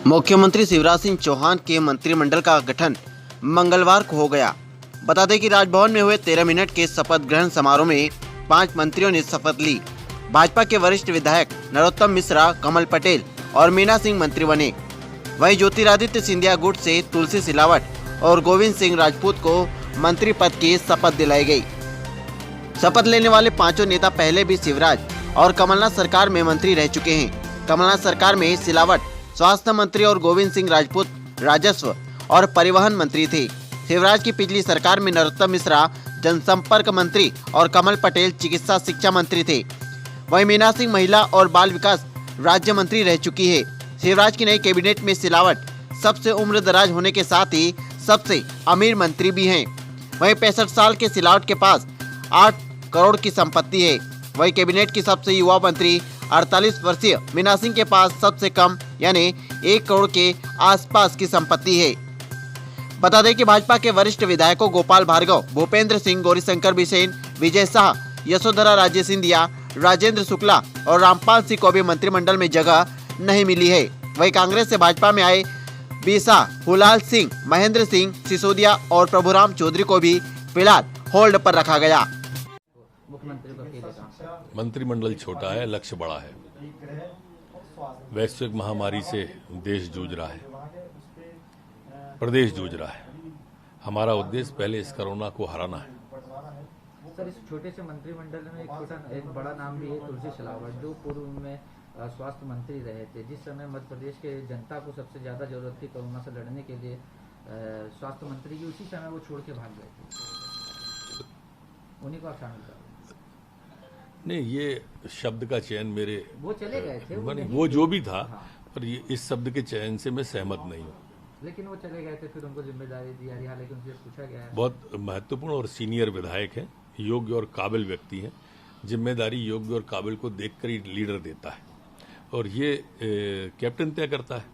मुख्यमंत्री शिवराज सिंह चौहान के मंत्रिमंडल का गठन मंगलवार को हो गया। बता दें कि राजभवन में हुए 13 मिनट के शपथ ग्रहण समारोह में 5 मंत्रियों ने शपथ ली। भाजपा के वरिष्ठ विधायक नरोत्तम मिश्रा, कमल पटेल और मीना सिंह मंत्री बने। वहीं ज्योतिरादित्य सिंधिया गुट से तुलसी सिलावट और गोविंद सिंह राजपूत को मंत्री पद की शपथ दिलाई गई। शपथ लेने वाले पांचों नेता पहले भी शिवराज और कमलनाथ सरकार में मंत्री रह चुके हैं। कमलनाथ सरकार में सिलावट स्वास्थ्य मंत्री और गोविंद सिंह राजपूत राजस्व और परिवहन मंत्री थे। शिवराज की पिछली सरकार में नरोत्तम मिश्रा जनसंपर्क मंत्री और कमल पटेल चिकित्सा शिक्षा मंत्री थे। वहीं मीना सिंह महिला और बाल विकास राज्य मंत्री रह चुकी है। शिवराज की नई कैबिनेट में सिलावट सबसे उम्रदराज होने के साथ ही सबसे अमीर मंत्री भी हैं। वहीं 65 साल के सिलावट के पास 8 करोड़ की संपत्ति है। वहीं कैबिनेट की सबसे युवा मंत्री 48 वर्षीय मीना सिंह के पास सबसे कम यानी 1 करोड़ के आसपास की संपत्ति है। बता दें कि भाजपा के वरिष्ठ विधायकों गोपाल भार्गव, भूपेंद्र सिंह, गौरीशंकर बिसेन, विजय शाह, यशोधरा राजे सिंधिया, राजेंद्र शुक्ला और रामपाल सिंह को भी मंत्रिमंडल में जगह नहीं मिली है। वहीं कांग्रेस से भाजपा में आए बीसा हुलाल सिंह, महेंद्र सिंह सिसोदिया और प्रभुराम चौधरी को भी फिलहाल होल्ड पर रखा गया। मंत्रिमंडल छोटा है, लक्ष्य बड़ा है। वैश्विक महामारी से देश जूझ रहा है, प्रदेश जूझ रहा है। हमारा उद्देश्य पहले इस कोरोना को हराना है। सर, इस छोटे से मंत्रिमंडल में एक बड़ा नाम भी है तुलसी सिलावट, जो पूर्व में स्वास्थ्य मंत्री रहे थे। जिस समय मध्य प्रदेश के जनता को सबसे ज्यादा जरूरत थी कोरोना से लड़ने के लिए स्वास्थ्य मंत्री की, उसी समय वो छोड़ के भाग गए थे। उन्हीं को आप शामिल कर नहीं, ये शब्द का चयन मेरे वो चले गए थे, वो जो भी था। हाँ। पर ये इस शब्द के चयन से मैं सहमत नहीं हूँ। लेकिन वो चले गए थे, फिर उनको जिम्मेदारी दी जा रही है, लेकिन उनसे पूछा गया है। बहुत महत्वपूर्ण और सीनियर विधायक हैं, योग्य और काबिल व्यक्ति हैं। जिम्मेदारी योग्य और काबिल को देखकर ही लीडर देता है और ये कैप्टन तय करता है।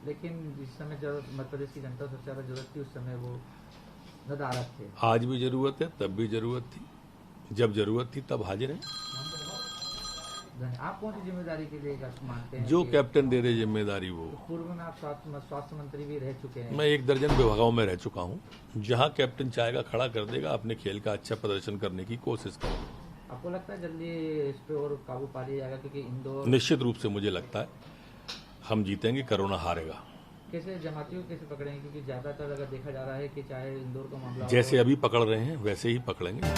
लेकिन जिस समय मध्य प्रदेश की जनता सबसे ज्यादा जरूरत थी, उस समय वो नदारद थे। आज भी जरूरत है, तब भी जरूरत थी। जब जरूरत थी तब हाजिर हैं। आप कौन सी जिम्मेदारी के लिए मानते हैं? जो कैप्टन दे दे जिम्मेदारी वो। पूर्व में आप स्वास्थ्य मंत्री भी रह चुके हैं। मैं 1 दर्जन विभागों में रह चुका हूँ। जहाँ कैप्टन चाहेगा खड़ा कर देगा, अपने खेल का अच्छा प्रदर्शन करने की कोशिश करेगा। आपको लगता है जल्दी इस पे और काबू पा लिया जाएगा? क्योंकि इंदौर निश्चित रूप से मुझे लगता है हम जीतेंगे, कोरोना हारेगा। कैसे जमातियों कैसे पकड़ेंगे? क्योंकि ज्यादातर अगर देखा जा रहा है कि चाहे इंदौर का मामला जैसे अभी पकड़ रहे हैं वैसे ही पकड़ेंगे।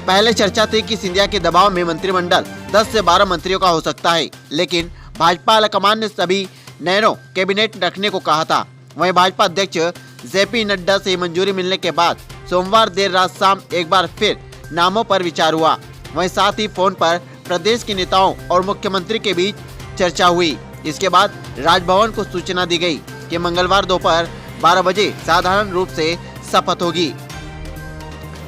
पहले चर्चा थी कि सिंधिया के दबाव में मंत्रिमंडल 10 से 12 मंत्रियों का हो सकता है, लेकिन भाजपा हाईकमान ने सभी नैनो कैबिनेट रखने को कहा था। वहीं भाजपा अध्यक्ष जेपी नड्डा से मंजूरी मिलने के बाद सोमवार देर रात शाम एक बार फिर नामों पर विचार हुआ। वहीं साथ ही फोन पर प्रदेश के नेताओं और मुख्यमंत्री के बीच चर्चा हुई। इसके बाद राजभवन को सूचना दी गई कि मंगलवार दोपहर 12 बजे साधारण रूप से शपथ होगी।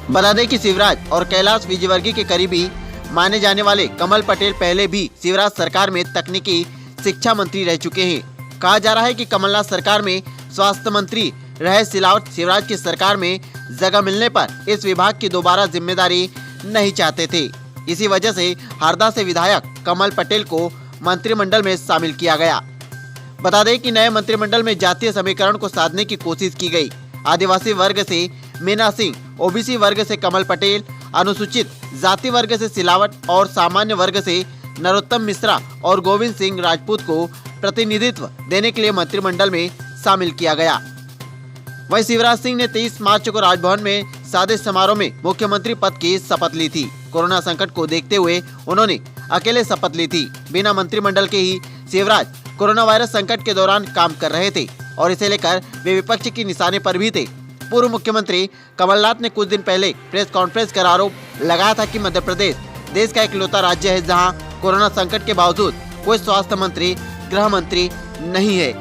बता दें कि शिवराज और कैलाश विजयवर्गीय के करीबी माने जाने वाले कमल पटेल पहले भी शिवराज सरकार में तकनीकी शिक्षा मंत्री रह चुके हैं। कहा जा रहा है कि कमलनाथ सरकार में स्वास्थ्य मंत्री रहे सिलावट शिवराज की सरकार में जगह मिलने पर इस विभाग की दोबारा जिम्मेदारी नहीं चाहते थे। इसी वजह से हरदा से विधायक कमल पटेल को मंत्रिमंडल में शामिल किया गया। बता दें कि नए मंत्रिमंडल में जातीय समीकरण को साधने की कोशिश की गई। आदिवासी वर्ग से मीना सिंह, ओबीसी वर्ग से कमल पटेल, अनुसूचित जाति वर्ग से सिलावट और सामान्य वर्ग से नरोत्तम मिश्रा और गोविंद सिंह राजपूत को प्रतिनिधित्व देने के लिए मंत्रिमंडल में शामिल किया गया। वहीं शिवराज सिंह ने 23 मार्च को राजभवन में सादे समारोह में मुख्यमंत्री पद की शपथ ली थी। कोरोना संकट को देखते हुए उन्होंने अकेले शपथ ली थी। बिना मंत्रिमंडल के ही शिवराज कोरोना वायरस संकट के दौरान काम कर रहे थे और इसे लेकर वे विपक्ष की निशाने पर भी थे। पूर्व मुख्यमंत्री कमलनाथ ने कुछ दिन पहले प्रेस कॉन्फ्रेंस कर आरोप लगाया था कि मध्य प्रदेश देश का इकलौता राज्य है जहां कोरोना संकट के बावजूद कोई स्वास्थ्य मंत्री, गृह मंत्री नहीं है।